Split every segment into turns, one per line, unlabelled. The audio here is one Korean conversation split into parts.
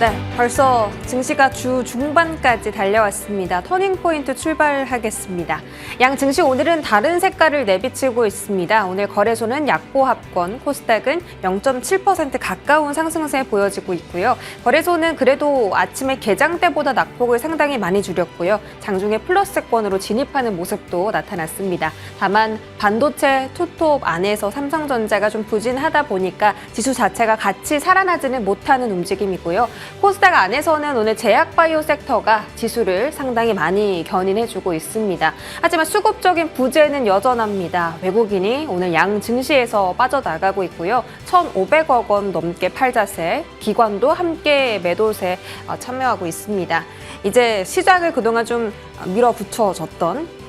네, 벌써 증시가 주 중반까지 달려왔습니다. 터닝포인트 출발하겠습니다. 양 증시 오늘은 다른 색깔을 내비치고 있습니다. 오늘 거래소는 약보합권, 코스닥은 0.7% 가까운 상승세 보여지고 있고요. 거래소는 그래도 아침에 개장 때보다 낙폭을 상당히 많이 줄였고요. 장중에 플러스권으로 진입하는 모습도 나타났습니다. 다만 반도체 투톱 안에서 삼성전자가 좀 부진하다 보니까 지수 자체가 같이 살아나지는 못하는 움직임이고요. 코스닥 안에서는 오늘 제약바이오 섹터가 지수를 상당히 많이 견인해주고 있습니다. 하지만 수급적인 부재는 여전합니다. 외국인이 오늘 양 증시에서 빠져나가고 있고요. 1,500억 원 넘게 팔자세, 기관도 함께 매도세 참여하고 있습니다. 이제 시장을 그동안 좀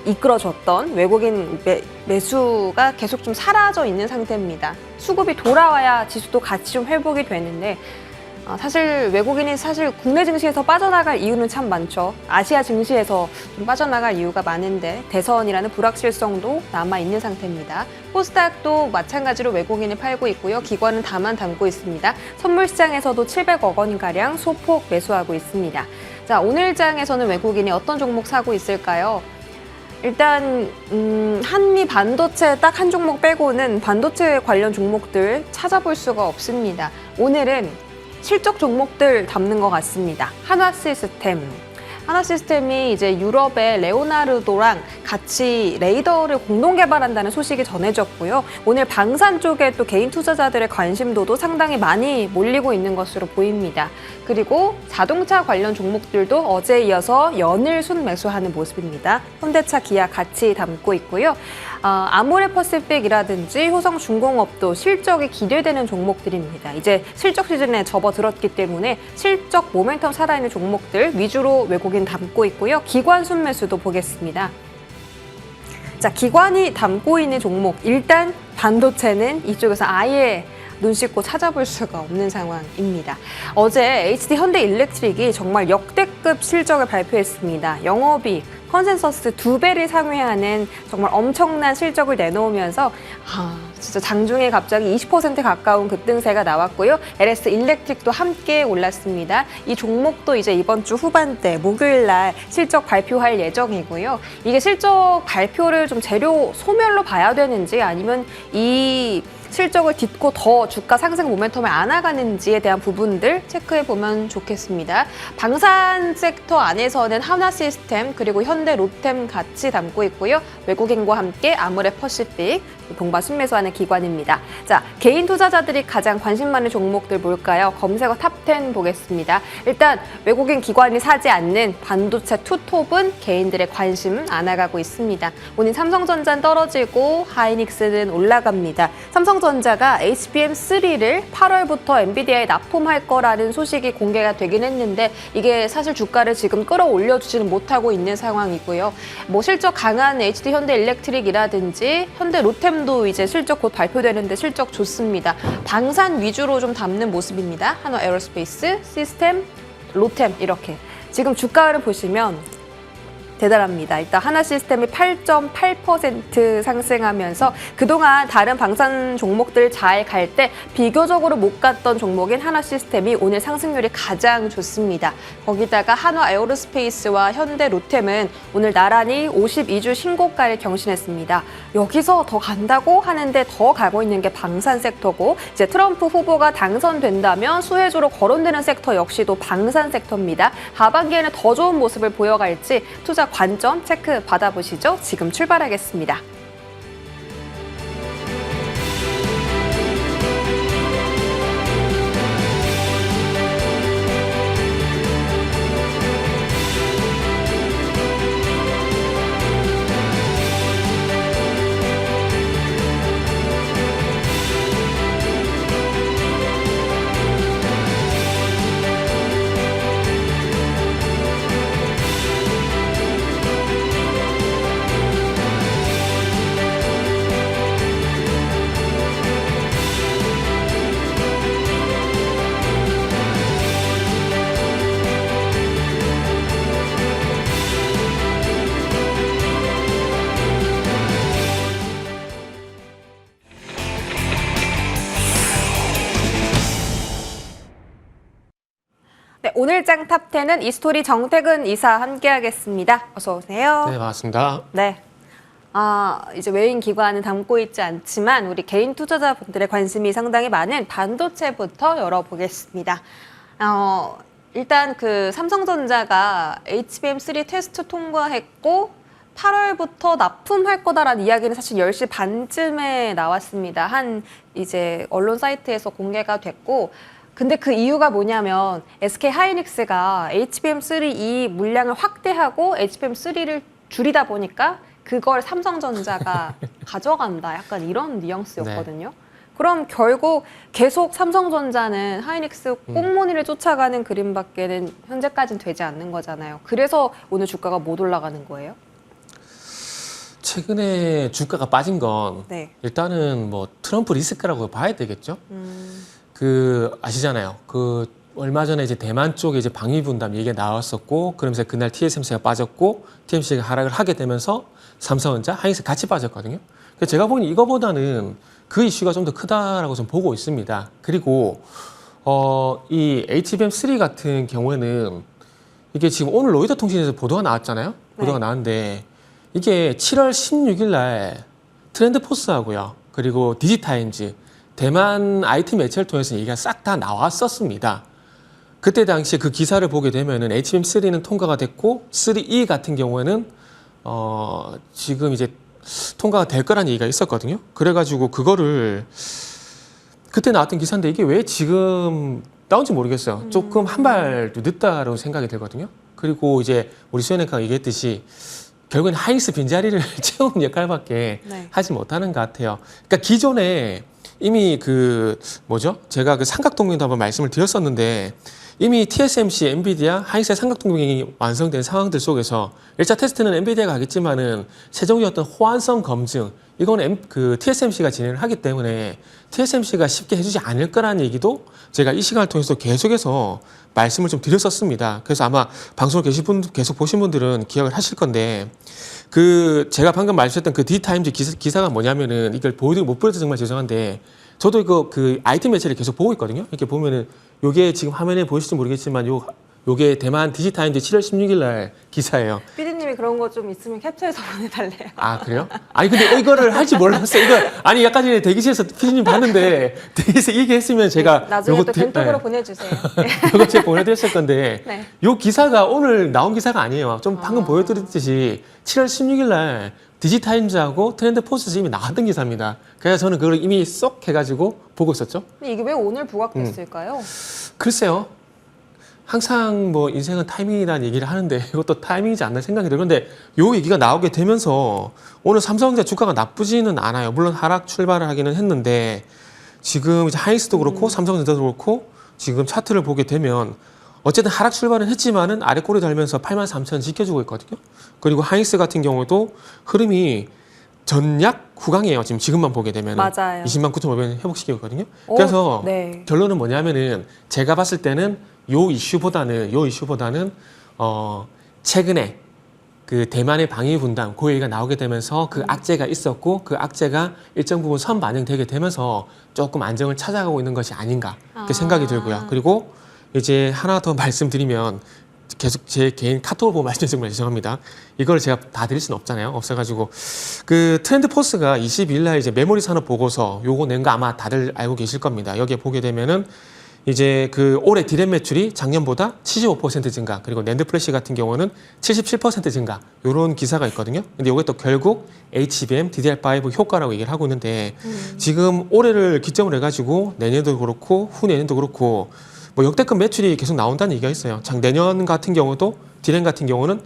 이끌어줬던 외국인 매수가 계속 좀 사라져 있는 상태입니다. 수급이 돌아와야 지수도 같이 좀 회복이 되는데 사실 외국인이 국내 증시에서 빠져나갈 이유는 참 많죠. 아시아 증시에서 좀 빠져나갈 이유가 많은데 대선이라는 불확실성도 남아있는 상태입니다. 코스닥도 마찬가지로 외국인이 팔고 있고요. 기관은 다만 담고 있습니다. 선물시장에서도 700억 원가량 소폭 매수하고 있습니다. 자, 오늘 장에서는 외국인이 어떤 종목 사고 있을까요? 일단 한미 반도체 딱 한 종목 빼고는 반도체 관련 종목들 찾아볼 수가 없습니다. 오늘은 실적 종목들 담는 것 같습니다. 한화시스템이 이제 유럽의 레오나르도랑 같이 레이더를 공동 개발한다는 소식이 전해졌고요. 오늘 방산 쪽에 또 개인 투자자들의 관심도도 상당히 많이 몰리고 있는 것으로 보입니다. 그리고 자동차 관련 종목들도 어제에 이어서 연일 순매수하는 모습입니다. 현대차, 기아 같이 담고 있고요. 아모레퍼시픽이라든지 효성중공업도 실적이 기대되는 종목들입니다. 이제 실적 시즌에 접어들었기 때문에 실적 모멘텀 살아있는 종목들 위주로 외국인 담고 있고요. 기관 순매수도 보겠습니다. 자, 기관이 담고 있는 종목, 일단 반도체는 이쪽에서 아예 눈 씻고 찾아볼 수가 없는 상황입니다. 어제 HD 현대일렉트릭이 정말 역대급 실적을 발표했습니다. 영업이익, 컨센서스 2배를 상회하는 정말 엄청난 실적을 내놓으면서 진짜 장중에 갑자기 20% 가까운 급등세가 나왔고요. LS 일렉트릭도 함께 올랐습니다. 이 종목도 이제 이번 주 후반대 목요일 날 실적 발표할 예정이고요. 이게 실적 발표를 좀 재료 소멸로 봐야 되는지 아니면 이 실적을 딛고 더 주가 상승 모멘텀을 안아가는지에 대한 부분들 체크해보면 좋겠습니다. 방산 섹터 안에서는 한화시스템 그리고 현대로템 같이 담고 있고요. 외국인과 함께 아모레퍼시픽, 동반 순매수하는 기관입니다. 자, 개인 투자자들이 가장 관심 많은 종목들 뭘까요? 검색어 탑10 보겠습니다. 일단 외국인 기관이 사지 않는 반도체 투톱은 개인들의 관심 안아가고 있습니다. 오늘 삼성전자는 떨어지고 하이닉스는 올라갑니다. 삼성전자가 HBM3를 8월부터 엔비디아에 납품할 거라는 소식이 공개가 되긴 했는데 이게 사실 주가를 지금 끌어올려주지는 못하고 있는 상황이고요. 실적 강한 HD 현대일렉트릭이라든지 현대로템도 이제 실적 곧 발표되는데 실적 좋습니다. 방산 위주로 좀 담는 모습입니다. 한화에어로스페이스, 시스템, 로템 이렇게. 지금 주가를 보시면 대단합니다. 일단 한화시스템이 8.8% 상승하면서 그동안 다른 방산 종목들 잘 갈 때 비교적으로 못 갔던 종목인 한화시스템이 오늘 상승률이 가장 좋습니다. 거기다가 한화에어로스페이스와 현대로템은 오늘 나란히 52주 신고가를 경신했습니다. 여기서 더 간다고 하는데 더 가고 있는 게 방산 섹터고 이제 트럼프 후보가 당선된다면 수혜주로 거론되는 섹터 역시도 방산 섹터입니다. 하반기에는 더 좋은 모습을 보여갈지 투자 관점 체크 받아보시죠. 지금 출발하겠습니다. 네, 오늘 장 탑10은 이스토리 정태근 이사 함께하겠습니다. 어서 오세요.
네, 반갑습니다.
네. 이제 외인 기관은 담고 있지 않지만 우리 개인 투자자분들의 관심이 상당히 많은 반도체부터 열어보겠습니다. 일단 그 삼성전자가 HBM3 테스트 통과했고 8월부터 납품할 거다라는 이야기는 사실 10시 반쯤에 나왔습니다. 한 이제 언론 사이트에서 공개가 됐고, 근데 그 이유가 뭐냐면 SK 하이닉스가 HBM3 이 물량을 확대하고 HBM3를 줄이다 보니까 그걸 삼성전자가 가져간다. 약간 이런 뉘앙스였거든요. 네. 그럼 결국 계속 삼성전자는 하이닉스 꽁무니를 쫓아가는 그림밖에는 현재까지는 되지 않는 거잖아요. 그래서 오늘 주가가 못 올라가는 거예요?
최근에 주가가 빠진 건
네.
일단은 뭐 트럼프 리스크라고 봐야 되겠죠. 그 아시잖아요. 그 얼마 전에 이제 대만 쪽에 이제 방위 분담 얘기가 나왔었고, 그러면서 그날 TSMC가 빠졌고 TSMC가 하락을 하게 되면서 삼성전자, 하이닉스 같이 빠졌거든요. 그래서 제가 보니 이거보다는 그 이슈가 좀 더 크다라고 좀 보고 있습니다. 그리고 이 HBM3 같은 경우에는 이게 지금 오늘 로이터 통신에서 보도가 나왔잖아요. 보도가 나왔는데 이게 7월 16일 날 트렌드포스하고요. 그리고 디지타임즈, 대만 IT 매체를 통해서 얘기가 싹 다 나왔었습니다. 그때 당시에 그 기사를 보게 되면은 HBM3는 통과가 됐고 3E 같은 경우에는 지금 이제 통과가 될 거라는 얘기가 있었거든요. 그래가지고 그거를 그때 나왔던 기사인데 이게 왜 지금 나온지 모르겠어요. 조금 한 발 늦다라고 생각이 들거든요. 그리고 이제 우리 수연앵커가 얘기했듯이 결국엔 하이닉스 빈자리를 채우는 역할밖에 하지 못하는 것 같아요. 그러니까 기존에 이미 그 뭐죠? 제가 그 삼각동맹도 한번 말씀을 드렸었는데 이미 TSMC, 엔비디아, 하이닉스의 삼각동맹이 완성된 상황들 속에서 1차 테스트는 엔비디아가 하겠지만은 최종의 어떤 호환성 검증 이거는 그 TSMC가 진행을 하기 때문에 TSMC가 쉽게 해주지 않을 거라는 얘기도 제가 이 시간을 통해서 계속해서 말씀을 좀 드렸었습니다. 그래서 아마 방송을 계속 보신 분들은 기억을 하실 건데 그 제가 방금 말씀드렸던 그 디타임즈 기사가 뭐냐면은 이걸 보여드리고 못 보여드려서 정말 죄송한데 저도 이거 그 IT 매체를 계속 보고 있거든요. 이렇게 보면은 요게 지금 화면에 보이실지 모르겠지만 요게 대만 디지타임즈 7월 16일 날 기사예요.
PD님이 그런 거 좀 있으면 캡처해서 보내달래요.
아, 그래요? 아니, 근데 이거를 할지 몰랐어요. 이거, 아니, 약간 전에 대기실에서 PD님 봤는데, 대기실에서 얘기했으면 제가.
나중에 또 겐톡으로 보내주세요.
이거 제가 보내드렸을 건데,
네.
요 기사가 오늘 나온 기사가 아니에요. 좀 방금 보여드렸듯이 7월 16일 날 디지타임즈하고 트렌드포스에서 이미 나왔던 기사입니다. 그래서 저는 그걸 이미 쏙 해가지고 보고 있었죠.
근데 이게 왜 오늘 부각됐을까요?
글쎄요. 항상 뭐 인생은 타이밍이라는 얘기를 하는데 이것도 타이밍이지 않나 생각이 들어요. 그런데 요 얘기가 나오게 되면서 오늘 삼성전자 주가가 나쁘지는 않아요. 물론 하락 출발을 하기는 했는데 지금 이제 하이닉스도 그렇고 삼성전자도 그렇고 지금 차트를 보게 되면 어쨌든 하락 출발은 했지만은 아래 꼬리 달면서 83,000 지켜주고 있거든요. 그리고 하이닉스 같은 경우도 흐름이 전약 후강이에요. 지금만 보게 되면
맞아요.
209,500원 회복시키고 있거든요. 그래서 결론은 뭐냐면은 제가 봤을 때는 요 이슈보다는 최근에 그 대만의 방위 분담 그 얘기가 나오게 되면서 그 악재가 있었고 그 악재가 일정 부분 선 반영되게 되면서 조금 안정을 찾아가고 있는 것이 아닌가 그렇게 생각이 들고요. 그리고 이제 하나 더 말씀드리면 계속 제 개인 카톡을 보고 말씀드리면 정말 죄송합니다. 이걸 제가 다 드릴 수는 없잖아요. 없어가지고 그 트렌드포스가 22일 날 이제 메모리 산업 보고서 요거 낸 거 아마 다들 알고 계실 겁니다. 여기에 보게 되면은 이제 그 올해 디램 매출이 작년보다 75% 증가, 그리고 낸드 플래시 같은 경우는 77% 증가, 요런 기사가 있거든요. 근데 이게 또 결국 HBM, DDR5 효과라고 얘기를 하고 있는데 지금 올해를 기점으로 해가지고 내년도 그렇고 후내년도 그렇고 뭐 역대급 매출이 계속 나온다는 얘기가 있어요. 내년 같은 경우도 디램 같은 경우는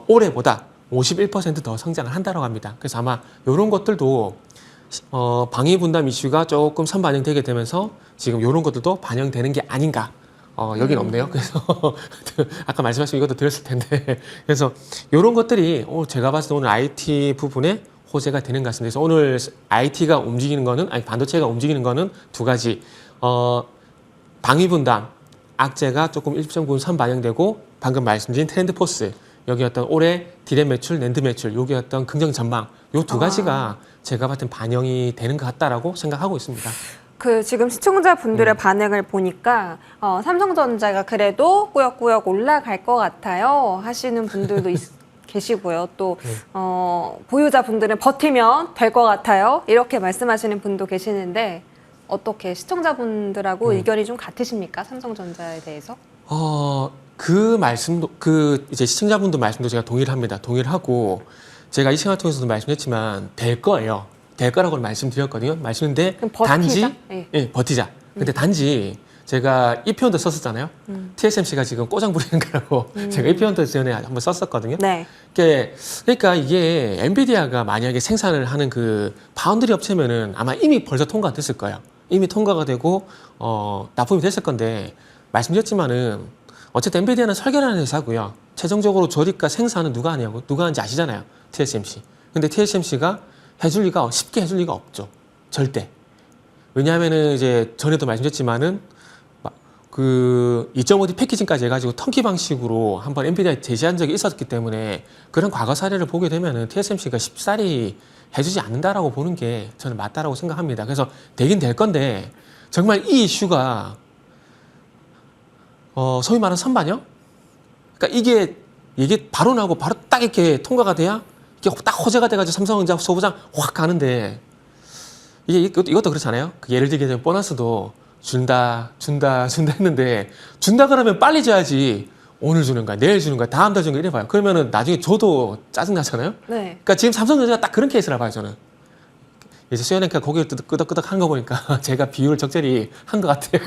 올해보다 51% 더 성장을 한다고 합니다. 그래서 아마 이런 것들도 방위 분담 이슈가 조금 선반영되게 되면서 지금 이런 것들도 반영되는 게 아닌가. 여긴 없네요. 그래서 아까 말씀하신 이것도 드렸을 텐데 그래서 이런 것들이 제가 봤을 때 오늘 IT 부분에 호재가 되는 것 같습니다. 그래서 오늘 IT가 움직이는 거는 반도체가 움직이는 거는 두 가지. 방위 분담 악재가 조금 일정 부분 선반영되고 방금 말씀드린 트렌드 포스 여기 어떤 올해 디램 매출, 낸드 매출 여기 어떤 긍정 전망 요 두 가지가 제가 봤을 때 반영이 되는 것 같다라고 생각하고 있습니다.
그 지금 시청자분들의 반응을 보니까 삼성전자가 그래도 꾸역꾸역 올라갈 것 같아요 하시는 분들도 계시고요. 또 보유자분들은 버티면 될 것 같아요 이렇게 말씀하시는 분도 계시는데 어떻게 시청자분들하고 의견이 좀 같으십니까? 삼성전자에 대해서?
그 말씀도 이제 시청자분들 말씀도 제가 동의를 합니다. 동의를 하고 제가 이 시간을 통해서도 말씀드렸지만 될 거예요. 될 거라고 말씀드렸거든요. 말씀인데
그럼 버티자?
단지
네.
예, 버티자. 근데 단지 제가 이 표현도 썼었잖아요. TSMC가 지금 꼬장 부리는 거라고 제가 이 표현도 전에 한번 썼었거든요.
네.
그러니까 이게 엔비디아가 만약에 생산을 하는 그 파운드리 업체면은 아마 이미 벌써 통과됐을 거예요. 이미 통과가 되고 납품이 됐을 건데 말씀드렸지만은 어쨌든 엔비디아는 설계를 하는 회사고요. 최종적으로 조립과 생산은 누가 하냐고 누가 하는지 아시잖아요. TSMC. 근데 TSMC가 해줄 리가 쉽게 해줄 리가 없죠. 절대. 왜냐하면은 이제 전에도 말씀드렸지만은 그 2.5D 패키징까지 해가지고 턴키 방식으로 한번 엔비디아에 제시한 적이 있었기 때문에 그런 과거 사례를 보게 되면은 TSMC가 쉽사리 해주지 않는다라고 보는 게 저는 맞다라고 생각합니다. 그래서 되긴 될 건데 정말 이 이슈가 소위 말하는 선반영? 그러니까 이게 바로 나오고 바로 딱 이렇게 통과가 돼야 이게 딱 호재가 돼가지고 삼성전자 소부장 확 가는데 이것도 그렇잖아요. 예를 들게 되면 보너스도 준다 했는데 준다 그러면 빨리 줘야지. 오늘 주는 거야, 내일 주는 거야, 다음 달 주는 거야 이래 봐요. 그러면은 나중에 줘도 짜증 나잖아요.
네.
그러니까 지금 삼성전자가 딱 그런 케이스라 봐요 저는. 이제 수연이가 고개를 끄덕끄덕 한 거 보니까 제가 비유를 적절히 한 것 같아요.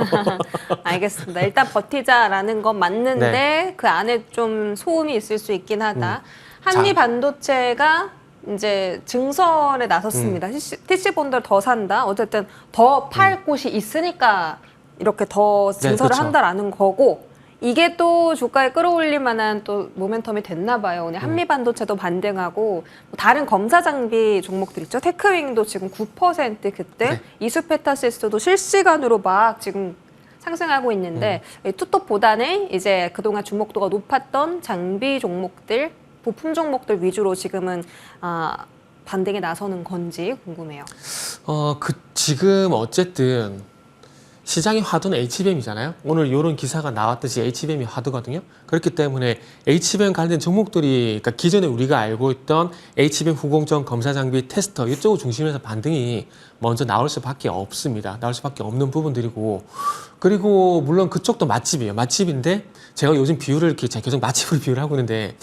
알겠습니다. 일단 버티자라는 건 맞는데
네.
그 안에 좀 소음이 있을 수 있긴 하다. 한미 반도체가 이제 증설에 나섰습니다. TC본드를 더 산다. 어쨌든 더 팔 곳이 있으니까 이렇게 더 증설을
그렇죠.
한다라는 거고 이게 또 주가에 끌어올릴 만한 또 모멘텀이 됐나 봐요. 오늘 한미 반도체도 반등하고 다른 검사 장비 종목들 있죠. 테크윙도 지금 9% 그때
네.
이수페타시스도 실시간으로 막 지금 상승하고 있는데 투톱보다는 이제 그동안 주목도가 높았던 장비 종목들, 부품 종목들 위주로 지금은 반등에 나서는 건지 궁금해요.
지금 어쨌든 시장의 화두는 HBM이잖아요. 오늘 이런 기사가 나왔듯이 HBM이 화두거든요. 그렇기 때문에 HBM 관련된 종목들이 그러니까 기존에 우리가 알고 있던 HBM 후공정 검사 장비 테스터 이쪽을 중심에서 반등이 먼저 나올 수밖에 없습니다. 나올 수밖에 없는 부분들이고 그리고 물론 그쪽도 맛집이에요. 맛집인데 제가 요즘 비유를 이렇게 제가 계속 맛집으로 비유를 하고 있는데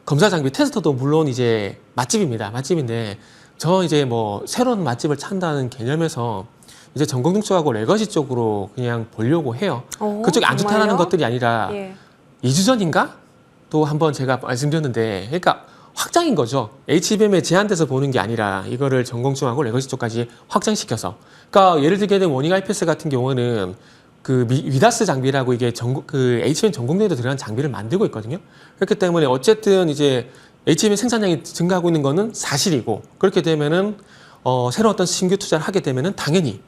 검사 장비 테스터도 물론 이제 맛집입니다. 맛집인데 저 이제 뭐 새로운 맛집을 찾는다는 개념에서 이제 전공중 쪽하고 레거시 쪽으로 그냥 보려고 해요. 그쪽이 안 좋다라는
정말요?
것들이 아니라
예.
2주 전인가? 또 한번 제가 말씀드렸는데 그러니까 확장인 거죠. HBM에 제한돼서 보는 게 아니라 이거를 전공중하고 레거시 쪽까지 확장시켜서 그러니까 예를 들게 되면 워닝 IPS 같은 경우는 그 위다스 장비라고 이게 그 HBM 전공대에도 들어간 장비를 만들고 있거든요. 그렇기 때문에 어쨌든 이제 HBM 생산량이 증가하고 있는 거는 사실이고 그렇게 되면은 새로운 어떤 신규 투자를 하게 되면은 당연히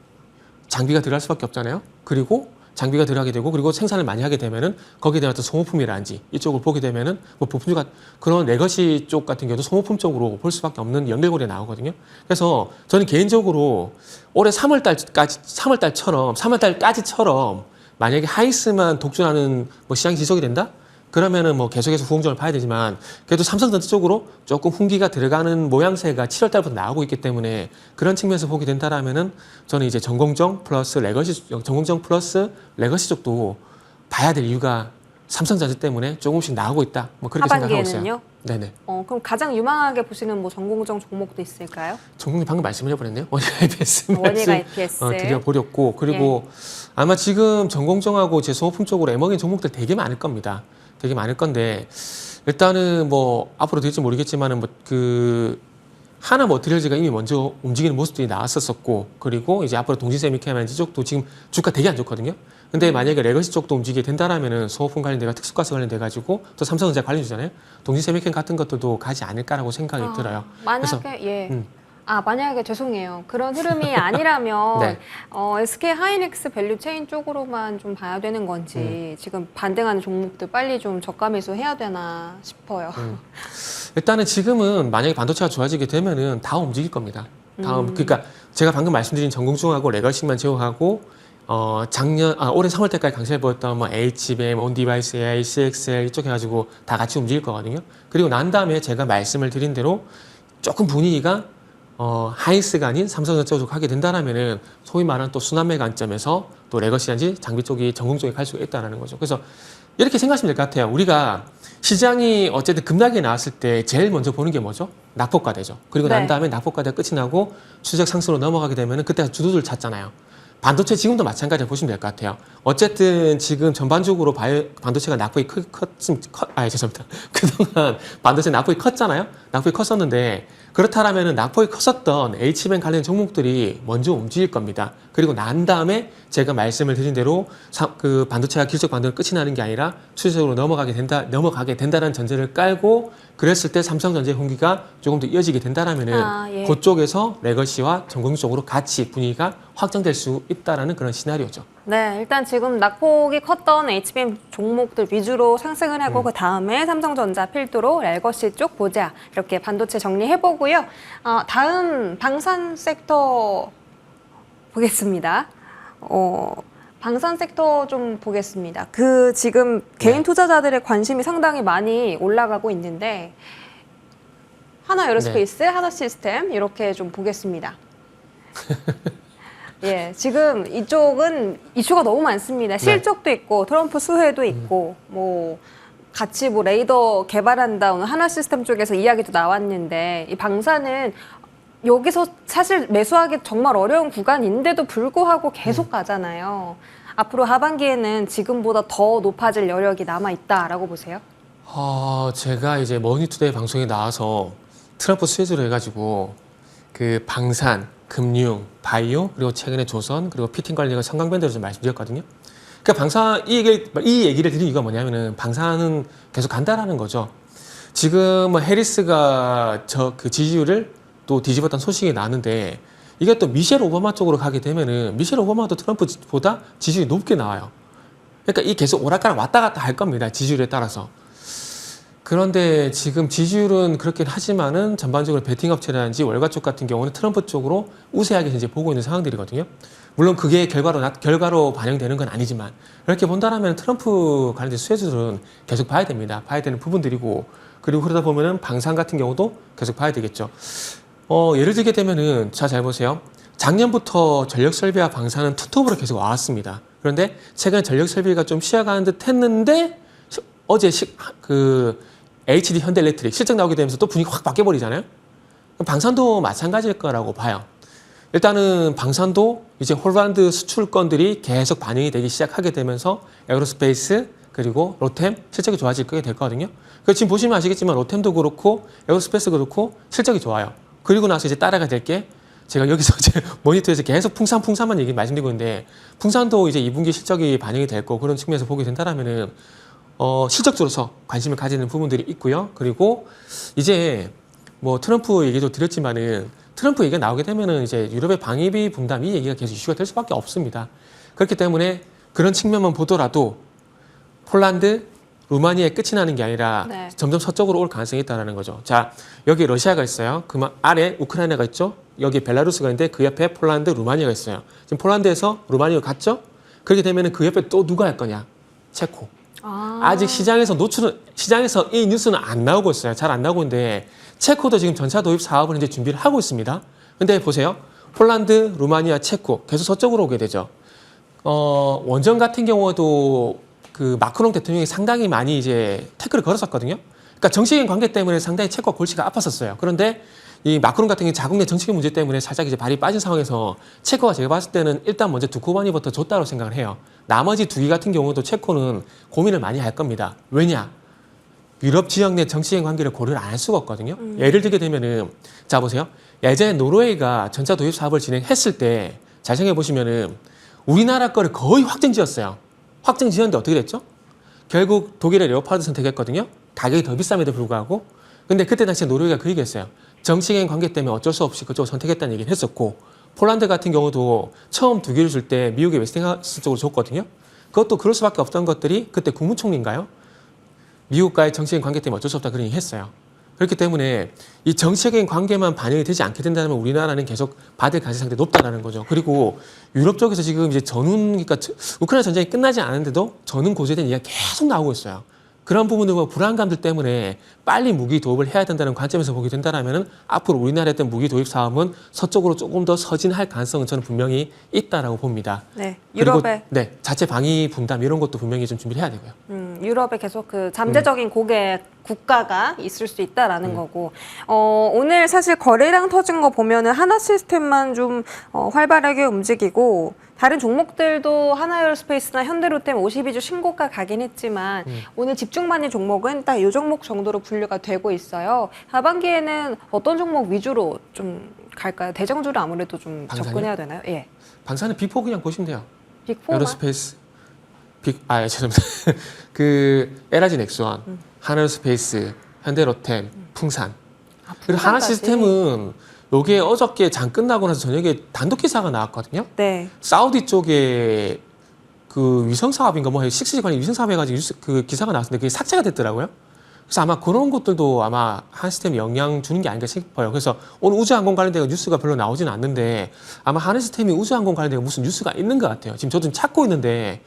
장비가 들어갈 수밖에 없잖아요. 그리고 장비가 들어가게 되고 그리고 생산을 많이 하게 되면은 거기에 대한 어떤 소모품이라든지 이쪽을 보게 되면은 뭐 부품주가 그런 레거시 쪽 같은 경우도 소모품 쪽으로 볼 수밖에 없는 연결고리가 나오거든요. 그래서 저는 개인적으로 올해 3월달까지처럼 만약에 하이스만 독주하는 뭐 시장이 지속이 된다? 그러면은 뭐 계속해서 후공정을 봐야 되지만 그래도 삼성전자 쪽으로 조금 훈기가 들어가는 모양새가 7월 달부터 나오고 있기 때문에 그런 측면에서 보게 된다라면은 저는 이제 전공정 플러스 레거시 쪽도 봐야 될 이유가 삼성전자 때문에 조금씩 나오고 있다. 뭐 그렇게 생각하고 있어요.
하반기에는요?
네네.
그럼 가장 유망하게 보시는 뭐 전공정 종목도 있을까요?
전공이 방금 말씀을 해버렸네요. 원익 IPS
원익 IPS.
드려버렸고 그리고 아마 지금 전공정하고 제 소모품 쪽으로 애먹인 종목들 되게 많을 겁니다. 되게 많을 건데 일단은 뭐 앞으로 될지 모르겠지만은 뭐 그 하나 머티리얼즈가 이미 먼저 움직이는 모습들이 나왔었고 그리고 이제 앞으로 동시세미케마인지 쪽도 지금 주가 되게 안 좋거든요. 근데 만약에 레거시 쪽도 움직이게 된다라면은 소모품 관련돼가 특수가스 관련돼 가지고 또 삼성전자 관련주잖아요. 동시세미케 같은 것들도 가지 않을까라고 생각이 들어요.
만약에 만약에 죄송해요. 그런 흐름이 아니라면
네.
SK 하이닉스 밸류 체인 쪽으로만 좀 봐야 되는 건지 지금 반등하는 종목들 빨리 좀 저가 매수 해야 되나 싶어요.
일단은 지금은 만약에 반도체가 좋아지게 되면은 다 움직일 겁니다. 다음 그러니까 제가 방금 말씀드린 전공중하고 레거시만 제외하고 올해 3월 때까지 강세를 보였던 뭐 HBM, 온디바이스 AI, CXL 이쪽 해가지고 다 같이 움직일 거거든요. 그리고 난 다음에 제가 말씀을 드린 대로 조금 분위기가 하이스가 아닌 삼성전자 쪽으로 가게 된다라면은 소위 말하는 또 순환매 관점에서 또 레거시한지 장비 쪽이 전공 쪽에 갈 수가 있다는 거죠. 그래서 이렇게 생각하시면 될 것 같아요. 우리가 시장이 어쨌든 급락이 나왔을 때 제일 먼저 보는 게 뭐죠? 낙폭과대죠. 그리고 난
네.
다음에 낙폭과대가 끝이 나고 추세적 상승으로 넘어가게 되면은 그때가 주도주를 찾잖아요. 반도체 지금도 마찬가지로 보시면 될 것 같아요. 어쨌든 지금 전반적으로 반도체가 낙폭이 죄송합니다. 그동안 반도체 낙폭이 컸잖아요. 낙폭이 컸었는데 그렇다라면은 낙폭이 컸었던 H밴 관련 종목들이 먼저 움직일 겁니다. 그리고 난 다음에 제가 말씀을 드린 대로 그 반도체가 기술적 반등은 끝이 나는 게 아니라 추세적으로 넘어가게 된다는 전제를 깔고 그랬을 때 삼성전자의 홍기가 조금 더 이어지게 된다라면은
예.
그쪽에서 레거시와 전공 쪽으로 같이 분위기가 확장될 수 있다라는 그런 시나리오죠.
네, 일단 지금 낙폭이 컸던 HBM 종목들 위주로 상승을 하고 그 다음에 삼성전자 필두로 레거시 쪽 보자. 이렇게 반도체 정리해보고요. 다음 방산 섹터 보겠습니다. 방산 섹터 좀 보겠습니다. 지금 개인 투자자들의 관심이 상당히 많이 올라가고 있는데 하나 에어로스페이스, 하나 시스템 이렇게 좀 보겠습니다. 예, 지금 이쪽은 이슈가 너무 많습니다. 실적도 있고 트럼프 수혜도 있고 뭐 같이 뭐 레이더 개발한다 오늘 하나 시스템 쪽에서 이야기도 나왔는데 이 방사는 여기서 사실 매수하기 정말 어려운 구간인데도 불구하고 계속 가잖아요. 앞으로 하반기에는 지금보다 더 높아질 여력이 남아 있다라고 보세요?
제가 이제 머니투데이 방송에 나와서 트럼프 수혜주로 해가지고 그 방산, 금융, 바이오, 그리고 최근에 조선, 그리고 피팅 관리가 성강밴드로 좀 말씀드렸거든요. 그러니까 이 얘기를 드린 이유가 뭐냐면은 방산은 계속 간다라는 거죠. 지금 뭐 해리스가 그 지지율을 또 뒤집었던 소식이 나는데 이게 또 미셸 오바마 쪽으로 가게 되면은 미셸 오바마도 트럼프보다 지지율이 높게 나와요. 그러니까 이 계속 오락가락 왔다 갔다 할 겁니다. 지지율에 따라서. 그런데 지금 지지율은 그렇긴 하지만은 전반적으로 베팅 업체라든지 월가 쪽 같은 경우는 트럼프 쪽으로 우세하게 이제 보고 있는 상황들이거든요. 물론 그게 결과로 반영되는 건 아니지만 이렇게 본다라면 트럼프 관련된 수혜주들은 계속 봐야 됩니다. 봐야 되는 부분들이고 그리고 그러다 보면은 방산 같은 경우도 계속 봐야 되겠죠. 예를 들게 되면은 잘 보세요. 작년부터 전력설비와 방산은 투톱으로 계속 와왔습니다. 그런데 최근 전력설비가 좀 쉬어가는 듯 했는데 어제 HD 현대일렉트릭 실적 나오게 되면서 또 분위기가 확 바뀌어버리잖아요. 방산도 마찬가지일 거라고 봐요. 일단은 방산도 이제 홀란드 수출건들이 계속 반영이 되기 시작하게 되면서 에어로스페이스 그리고 로템 실적이 좋아질 거게 될 거거든요. 지금 보시면 아시겠지만 로템도 그렇고 에어로스페이스도 그렇고 실적이 좋아요. 그리고 나서 이제 따라가 될 게 제가 여기서 제 모니터에서 계속 풍산만 얘기 말씀드리고 있는데 풍산도 이제 2분기 실적이 반영이 될 거고 그런 측면에서 보게 된다라면은 실적적으로서 관심을 가지는 부분들이 있고요. 그리고 이제 뭐 트럼프 얘기도 드렸지만은 트럼프 얘기가 나오게 되면은 이제 유럽의 방위비 분담 이 얘기가 계속 이슈가 될 수밖에 없습니다. 그렇기 때문에 그런 측면만 보더라도 폴란드, 루마니아에 끝이 나는 게 아니라 점점 서쪽으로 올 가능성이 있다는 거죠. 자, 여기 러시아가 있어요. 그 아래 우크라이나가 있죠. 여기 벨라루스가 있는데 그 옆에 폴란드, 루마니아가 있어요. 지금 폴란드에서 루마니아가 갔죠. 그렇게 되면은 그 옆에 또 누가 할 거냐? 체코. 아직 시장에서 이 뉴스는 안 나오고 있어요. 잘 안 나오고 있는데 체코도 지금 전차 도입 사업을 이제 준비를 하고 있습니다. 근데 보세요. 폴란드, 루마니아, 체코 계속 서쪽으로 오게 되죠. 원전 같은 경우도 그 마크롱 대통령이 상당히 많이 이제 태클을 걸었었거든요. 그러니까 정치적인 관계 때문에 상당히 체코가 골치가 아팠었어요. 그런데 이 마크롱 같은 경우 자국 내 정치적인 문제 때문에 살짝 이제 발이 빠진 상황에서 체코가 제가 봤을 때는 일단 먼저 두코바니부터 줬다고 생각을 해요. 나머지 두 개 같은 경우도 체코는 고민을 많이 할 겁니다. 왜냐? 유럽 지역 내 정치적인 관계를 고려를 안 할 수가 없거든요. 예를 들게 되면은 자 보세요. 예전에 노르웨이가 전차 도입 사업을 진행했을 때 잘 생각해 보시면은 우리나라 거를 거의 확정 지었어요. 확정 지었는데 어떻게 됐죠? 결국 독일의 레오파드 선택했거든요. 가격이 더 비쌈에도 불구하고. 근데 그때 당시에 노르웨이가 그 얘기했어요. 정치적인 관계 때문에 어쩔 수 없이 그쪽을 선택했다는 얘기를 했었고 폴란드 같은 경우도 처음 두 개를 줄 때 미국의 웨스팅하우스 쪽으로 줬거든요. 그것도 그럴 수밖에 없던 것들이 그때 국무총리인가요? 미국과의 정치적인 관계 때문에 어쩔 수 없다 그런 얘기 했어요. 그렇기 때문에 이 정치적인 관계만 반영이 되지 않게 된다면 우리나라는 계속 받을 가능성이 상당히 높다라는 거죠. 그리고 유럽 쪽에서 지금 이제 그러니까 우크라이나 전쟁이 끝나지 않았는데도 전운 고조에 대한 이야기가 계속 나오고 있어요. 그런 부분들과 불안감들 때문에 빨리 무기 도입을 해야 된다는 관점에서 보게 된다면 앞으로 우리나라의 어떤 무기 도입 사업은 서쪽으로 조금 더 서진할 가능성은 저는 분명히 있다라고 봅니다.
네,
그리고
유럽에
네, 자체 방위 분담 이런 것도 분명히 좀 준비를 해야 되고요.
유럽에 계속 그 잠재적인 고객 국가가 있을 수 있다라는 거고 오늘 사실 거래량 터진 거 보면은 하나 시스템만 좀 활발하게 움직이고 다른 종목들도 하나에어로스페이스나 현대로템 52주 신고가 가긴 했지만 오늘 집중반의 종목은 딱 이 종목 정도로 분류가 되고 있어요. 하반기에는 어떤 종목 위주로 좀 갈까요? 대장주를 아무래도 좀
방산이요?
접근해야 되나요? 예.
방사는 빅4 그냥 보시면 돼요.
빅4만
에어로스페이스, 죄송합니다. 그 에라지 넥스원, 하나에어로스페이스, 현대로템, 풍산. 그리고 하나 시스템은 요게 어저께 장 끝나고 나서 저녁에 단독 기사가 나왔거든요.
네.
사우디 쪽에 그 위성 사업인가 뭐 6G 관련 위성 사업 해가지고 그 기사가 나왔는데 그게 삭제가 됐더라고요. 그래서 아마 그런 것들도 아마 한 시스템에 영향 주는 게 아닌가 싶어요. 그래서 오늘 우주항공 관련된 뉴스가 별로 나오지는 않는데 아마 한 시스템이 우주항공 관련된 무슨 뉴스가 있는 것 같아요. 지금 저도 찾고 있는데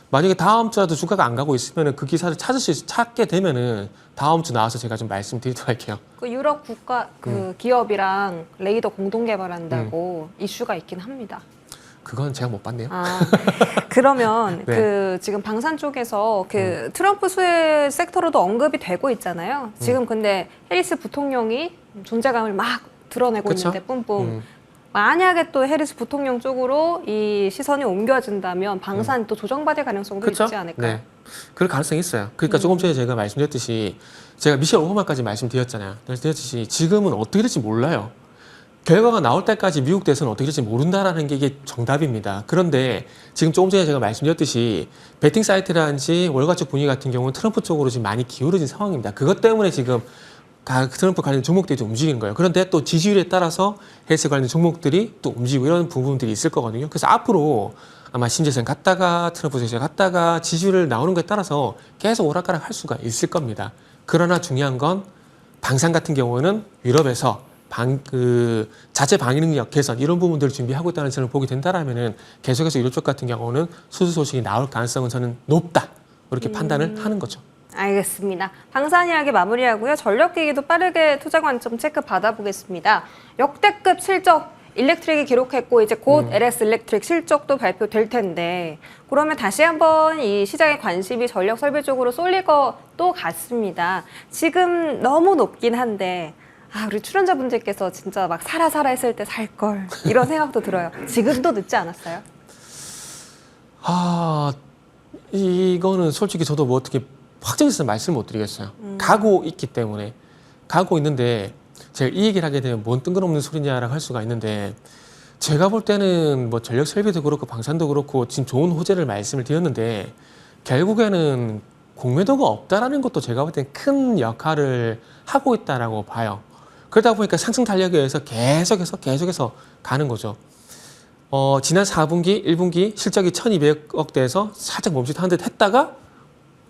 만약에 다음 주라도 주가가 안 가고 있으면 그 기사를 찾게 되면은 다음 주 나와서 제가 좀 말씀드리도록 할게요.
그 유럽 국가 그 기업이랑 레이더 공동 개발한다고 이슈가 있긴 합니다.
그건 제가 못 봤네요.
아, 그러면
네.
그 지금 방산 쪽에서 그 트럼프 수혜 섹터로도 언급이 되고 있잖아요. 지금 근데 해리스 부통령이 존재감을 막 드러내고
그쵸?
있는데 뿜뿜. 만약에 또 해리스 부통령 쪽으로 이 시선이 옮겨진다면 방산이 또 조정받을 가능성도
그쵸?
있지 않을까요?
네. 그럴 가능성이 있어요. 그러니까 조금 전에 제가 말씀드렸듯이 제가 미셸 오바마까지 말씀드렸잖아요. 말씀드렸듯이 지금은 어떻게 될지 몰라요. 결과가 나올 때까지 미국 대선은 어떻게 될지 모른다라는 게 이게 정답입니다. 그런데 지금 조금 전에 제가 말씀드렸듯이 베팅 사이트라든지 월가 쪽 분위기 같은 경우는 트럼프 쪽으로 지금 많이 기울어진 상황입니다. 그것 때문에 지금 트럼프 관련 종목들이 좀 움직이는 거예요. 그런데 또 지지율에 따라서 헬스 관련 종목들이 또 움직이고 이런 부분들이 있을 거거든요. 그래서 앞으로 아마 신재생 갔다가 트럼프 제재 갔다가 지지율을 나오는 것에 따라서 계속 오락가락 할 수가 있을 겁니다. 그러나 중요한 건 방산 같은 경우는 유럽에서 자체 방위 능력 개선 이런 부분들을 준비하고 있다는 점을 보게 된다라면은 계속해서 유럽 쪽 같은 경우는 수주 소식이 나올 가능성은 저는 높다 이렇게 판단을 하는 거죠.
알겠습니다. 방산 이야기 마무리하고요. 전력기기도 빠르게 투자 관점 체크 받아보겠습니다. 역대급 실적 일렉트릭이 기록했고 이제 곧 LS 일렉트릭 실적도 발표될 텐데 그러면 다시 한번 이 시장의 관심이 전력 설비 쪽으로 쏠릴 것도 같습니다. 지금 너무 높긴 한데 우리 출연자분들께서 진짜 막 사라 했을 때 살 걸 이런 생각도 들어요. 지금도 늦지 않았어요?
이거는 솔직히 저도 뭐 어떻게 확정해서 말씀을 못 드리겠어요. 가고 있기 때문에 가고 있는데 제가 이 얘기를 하게 되면 뭔 뜬금없는 소리냐라고 할 수가 있는데 제가 볼 때는 뭐 전력 설비도 그렇고 방산도 그렇고 지금 좋은 호재를 말씀을 드렸는데 결국에는 공매도가 없다라는 것도 제가 볼 때는 큰 역할을 하고 있다라고 봐요. 그러다 보니까 상승 탄력에 의해서 계속해서 가는 거죠. 지난 4분기, 1분기 실적이 1,200억대에서 살짝 멈칫한 듯 했다가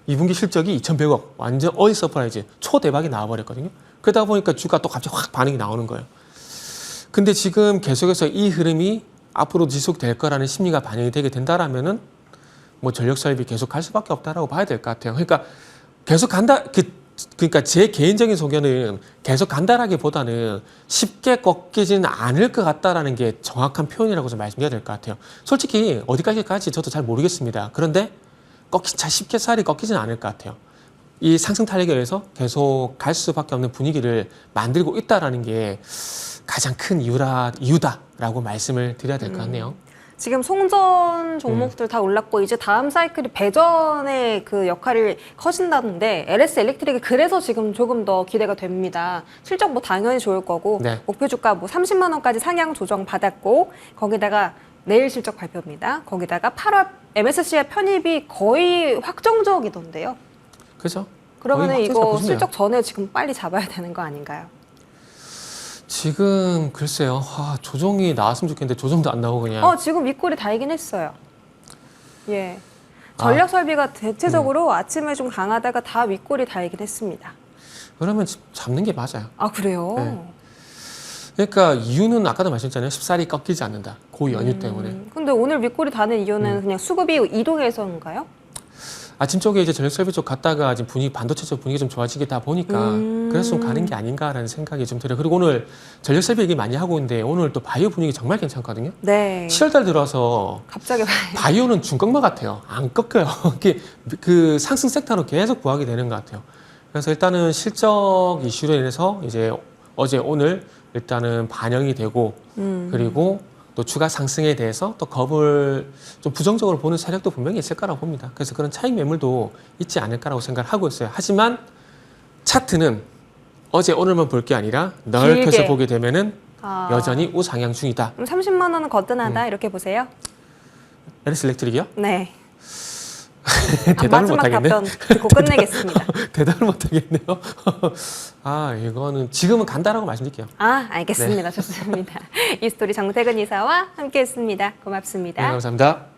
2분기 실적이 2,100억. 완전 어이 서프라이즈. 초대박이 나와버렸거든요. 그러다 보니까 주가 또 갑자기 확 반응이 나오는 거예요. 근데 지금 계속해서 이 흐름이 앞으로 지속될 거라는 심리가 반영이 되게 된다라면은 뭐 전력 사업이 계속 갈 수밖에 없다라고 봐야 될 것 같아요. 그러니까 계속 간다. 그러니까 제 개인적인 소견은 계속 간다라기보다는 쉽게 꺾이지는 않을 것 같다라는 게 정확한 표현이라고 좀 말씀드려야 될 것 같아요. 솔직히 어디까지까지 저도 잘 모르겠습니다. 그런데 쉽게 살이 꺾이지는 않을 것 같아요. 이 상승 탄력에 의해서 계속 갈 수밖에 없는 분위기를 만들고 있다라는 게 가장 큰 이유다라고 말씀을 드려야 될 것 같네요.
지금 송전 종목들 다 올랐고 이제 다음 사이클이 배전의 그 역할이 커진다는데 LS 일렉트릭이 그래서 지금 조금 더 기대가 됩니다. 실적 뭐 당연히 좋을 거고
네.
목표 주가 뭐 30만 원까지 상향 조정 받았고 거기다가 내일 실적 발표입니다. 거기다가 8월 MSCI 편입이 거의 확정적이던데요.
그죠?
그러면
거의
이거
확정적이네요.
실적 전에 지금 빨리 잡아야 되는 거 아닌가요?
지금 글쎄요. 조정이 나왔으면 좋겠는데 조정도 안 나오고 그냥.
지금 윗골이 달긴 했어요. 예. 전력 설비가 대체적으로 아침에 좀 강하다가 다 윗골이 달긴 했습니다.
그러면 잡는 게 맞아요.
아, 그래요?
네. 그러니까 이유는 아까도 말씀드렸잖아요. 쉽사리 꺾이지 않는다. 그 연유 때문에.
근데 오늘 윗골이 다는 이유는 그냥 수급이 이동해서인가요?
아침 쪽에 이제 전력 설비 쪽 갔다가 지금 분위기 반도체 쪽 분위기 좀 좋아지겠다 보니까 그래서 좀 가는 게 아닌가라는 생각이 좀 들어요. 그리고 오늘 전력 설비 얘기 많이 하고 있는데 오늘 또 바이오 분위기 정말 괜찮거든요.
네.
7월달 들어서
갑자기
바이오는 중꺾마 같아요. 안 꺾여요. 이게 그 상승 섹터로 계속 부각이 되는 것 같아요. 그래서 일단은 실적 이슈로 인해서 이제 어제 오늘 일단은 반영이 되고 그리고 또 추가 상승에 대해서 또 겁을 좀 부정적으로 보는 세력도 분명히 있을 거라고 봅니다. 그래서 그런 차익 매물도 있지 않을까라고 생각을 하고 있어요. 하지만 차트는 어제 오늘만 볼 게 아니라 넓혀서
길게.
보게 되면은
아,
여전히 우상향 중이다.
그럼 30만 원은 거뜬하다 이렇게 보세요?
LS 일렉트릭이요?
네.
대답을
마지막
못하겠네요.
답변 듣고 끝내겠습니다.
대답을 못하겠네요. 아, 이거는 지금은 간다라고 말씀드릴게요.
아, 알겠습니다. 좋습니다. 이 스토리 정태근 이사와 함께했습니다. 고맙습니다.
네, 감사합니다.